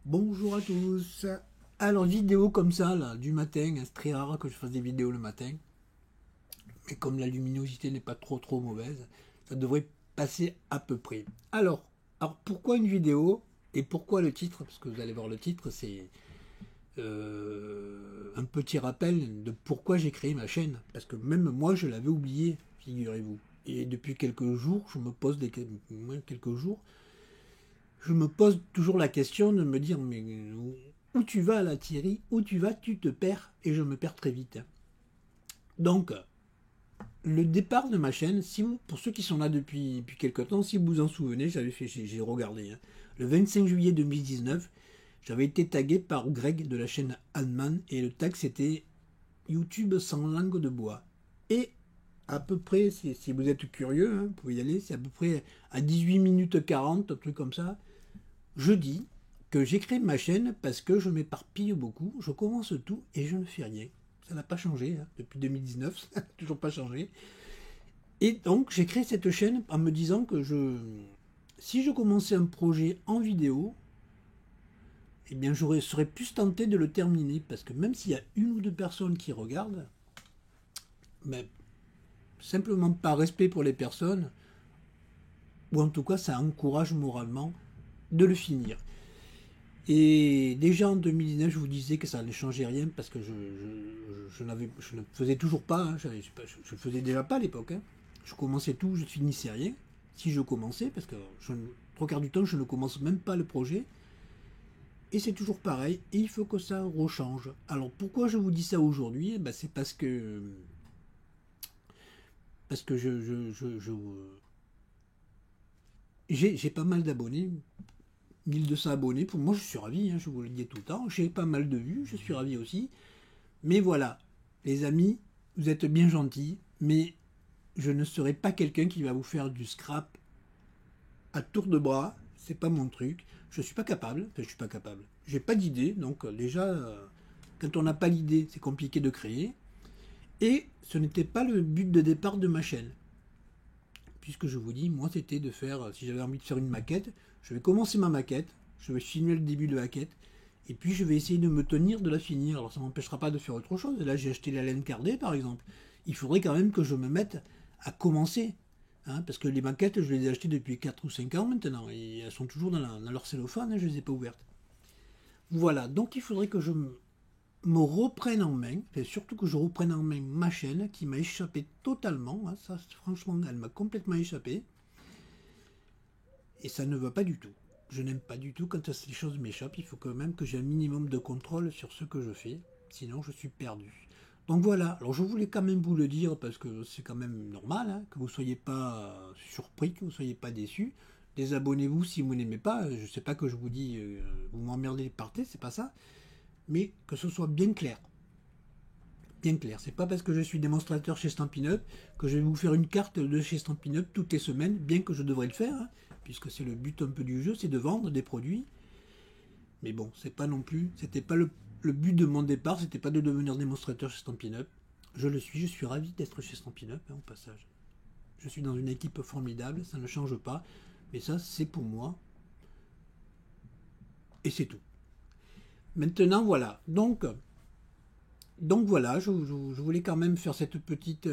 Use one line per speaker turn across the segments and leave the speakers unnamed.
Bonjour à tous. Alors, vidéo comme ça, là, du matin, c'est très rare que je fasse des vidéos le matin. Mais comme la luminosité n'est pas trop mauvaise, ça devrait passer à peu près. Alors pourquoi une vidéo et pourquoi le titre? Parce que vous allez voir le titre, c'est un petit rappel de pourquoi j'ai créé ma chaîne. Parce que même moi, je l'avais oublié, figurez-vous. Et depuis quelques jours, quelques jours, je me pose toujours la question de me dire, mais où tu vas là Thierry? Où tu vas? Tu te perds. Et je me perds très vite. Donc, le départ de ma chaîne, pour ceux qui sont là depuis quelques temps, si vous vous en souvenez, j'ai regardé. Le 25 juillet 2019, j'avais été tagué par Greg de la chaîne Adman et le tag c'était YouTube sans langue de bois. Et à peu près, si vous êtes curieux, vous pouvez y aller, c'est à peu près à 18 minutes 40, un truc comme ça, je dis que j'ai créé ma chaîne parce que je m'éparpille beaucoup, je commence tout et je ne fais rien. Ça n'a pas changé depuis 2019, ça n'a toujours pas changé. Et donc j'ai créé cette chaîne en me disant que si je commençais un projet en vidéo, eh bien je serais plus tenté de le terminer parce que même s'il y a une ou deux personnes qui regardent, mais simplement par respect pour les personnes, ou en tout cas ça encourage moralement de le finir. Et déjà en 2019, je vous disais que ça ne changeait rien parce que je ne faisais toujours pas, je ne faisais déjà pas à l'époque. Je commençais tout, je ne finissais rien. Si je commençais, parce que trois quarts du temps, je ne commence même pas le projet. Et c'est toujours pareil, et il faut que ça rechange. Alors pourquoi je vous dis ça aujourd'hui? C'est parce que j'ai pas mal d'abonnés, 1200 abonnés. Pour moi, je suis ravi, je vous le dis tout le temps. J'ai pas mal de vues, je suis ravi aussi. Mais voilà, les amis, vous êtes bien gentils, mais je ne serai pas quelqu'un qui va vous faire du scrap à tour de bras. C'est pas mon truc. Je suis pas capable. Enfin, je suis pas capable. J'ai pas d'idée. Donc déjà, quand on n'a pas l'idée, c'est compliqué de créer. Et ce n'était pas le but de départ de ma chaîne. Puisque je vous dis, moi, c'était de faire, si j'avais envie de faire une maquette, je vais commencer ma maquette, je vais filmer le début de la maquette, et puis je vais essayer de me tenir de la finir. Alors ça ne m'empêchera pas de faire autre chose. Là, j'ai acheté la laine cardée, par exemple. Il faudrait quand même que je me mette à commencer. Parce que les maquettes, je les ai achetées depuis 4 ou 5 ans maintenant, et elles sont toujours dans leur cellophane, je ne les ai pas ouvertes. Voilà, donc il faudrait que je me reprenne en main, et surtout que je reprenne en main ma chaîne qui m'a échappé totalement. Ça, franchement, elle m'a complètement échappé. Et ça ne va pas du tout. Je n'aime pas du tout quand ces choses m'échappent. Il faut quand même que j'ai un minimum de contrôle sur ce que je fais. Sinon, je suis perdu. Donc voilà. Alors, je voulais quand même vous le dire parce que c'est quand même normal que vous ne soyez pas surpris, que vous ne soyez pas déçus. Désabonnez-vous si vous n'aimez pas. Je ne sais pas que je vous dis vous m'emmerdez, partez, c'est pas ça. Mais que ce soit bien clair. Bien clair. C'est pas parce que je suis démonstrateur chez Stampin' Up que je vais vous faire une carte de chez Stampin' Up toutes les semaines, bien que je devrais le faire, puisque c'est le but un peu du jeu, c'est de vendre des produits. Mais bon, c'est pas non plus, c'était pas le but de mon départ, c'était pas de devenir démonstrateur chez Stampin' Up. Je suis ravi d'être chez Stampin' Up, au passage. Je suis dans une équipe formidable, ça ne change pas, mais ça, c'est pour moi. Et c'est tout. Maintenant, voilà. Donc voilà, je voulais quand même faire cette petite,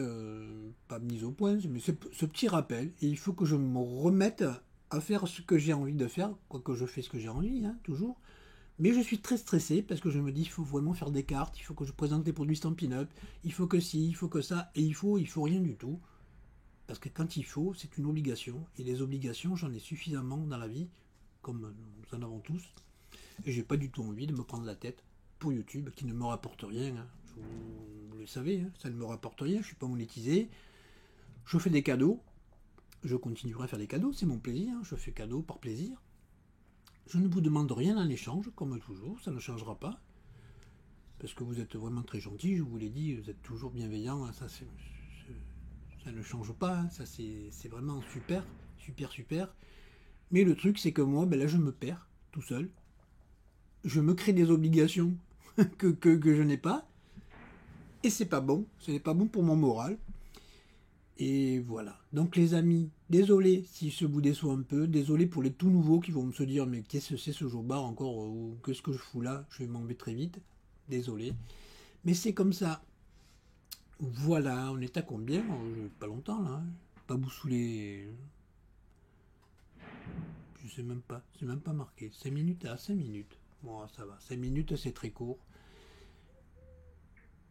pas mise au point, mais ce petit rappel. Et il faut que je me remette à faire ce que j'ai envie de faire, quoique je fais ce que j'ai envie, toujours. Mais je suis très stressé parce que je me dis il faut vraiment faire des cartes, il faut que je présente des produits Stampin' Up, il faut que ci, il faut que ça, et il faut rien du tout. Parce que quand il faut, c'est une obligation. Et les obligations, j'en ai suffisamment dans la vie, comme nous en avons tous. Et j'ai pas du tout envie de me prendre la tête pour YouTube qui ne me rapporte rien. Vous le savez, ça ne me rapporte rien, je suis pas monétisé. Je fais des cadeaux, je continuerai à faire des cadeaux, c'est mon plaisir, je fais cadeau par plaisir. Je ne vous demande rien en échange, comme toujours, ça ne changera pas. Parce que vous êtes vraiment très gentil, je vous l'ai dit, vous êtes toujours bienveillant, ça ne change pas, ça c'est vraiment super, super. Mais le truc c'est que moi, là je me perds tout seul. Je me crée des obligations que je n'ai pas. Et c'est pas bon, ce n'est pas bon pour mon moral. Et voilà. Donc les amis, désolé si je vous déçois un peu, désolé pour les tout nouveaux qui vont se dire mais qu'est-ce que c'est ce Jobard encore, ou qu'est-ce que je fous là, je vais m'en vais très vite. Désolé. Mais c'est comme ça. Voilà, on est à combien? Pas longtemps là. Hein. Pas vous saouler. Je sais même pas. C'est même pas marqué. 5 minutes à 5 minutes. Bon, ça va. 5 minutes, c'est très court.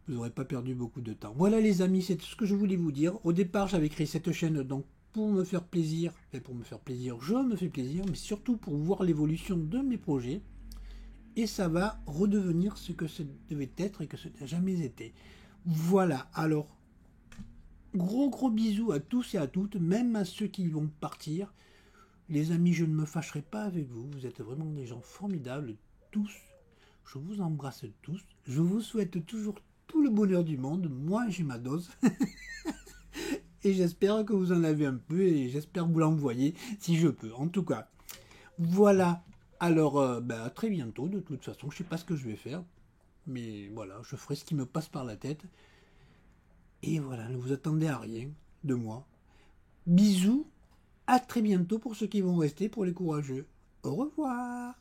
Vous n'aurez pas perdu beaucoup de temps. Voilà les amis, c'est tout ce que je voulais vous dire. Au départ, j'avais créé cette chaîne donc pour me faire plaisir. Et pour me faire plaisir, je me fais plaisir, mais surtout pour voir l'évolution de mes projets. Et ça va redevenir ce que ça devait être et que ça n'a jamais été. Voilà, alors, gros bisous à tous et à toutes, même à ceux qui vont partir. Les amis, je ne me fâcherai pas avec vous. Vous êtes vraiment des gens formidables, tous. Je vous embrasse tous. Je vous souhaite toujours tout le bonheur du monde. Moi, j'ai ma dose. Et j'espère que vous en avez un peu et j'espère vous l'envoyer si je peux. En tout cas, voilà. Alors, à très bientôt. De toute façon, je ne sais pas ce que je vais faire. Mais voilà, je ferai ce qui me passe par la tête. Et voilà, ne vous attendez à rien de moi. Bisous. À très bientôt pour ceux qui vont rester, pour les courageux. Au revoir.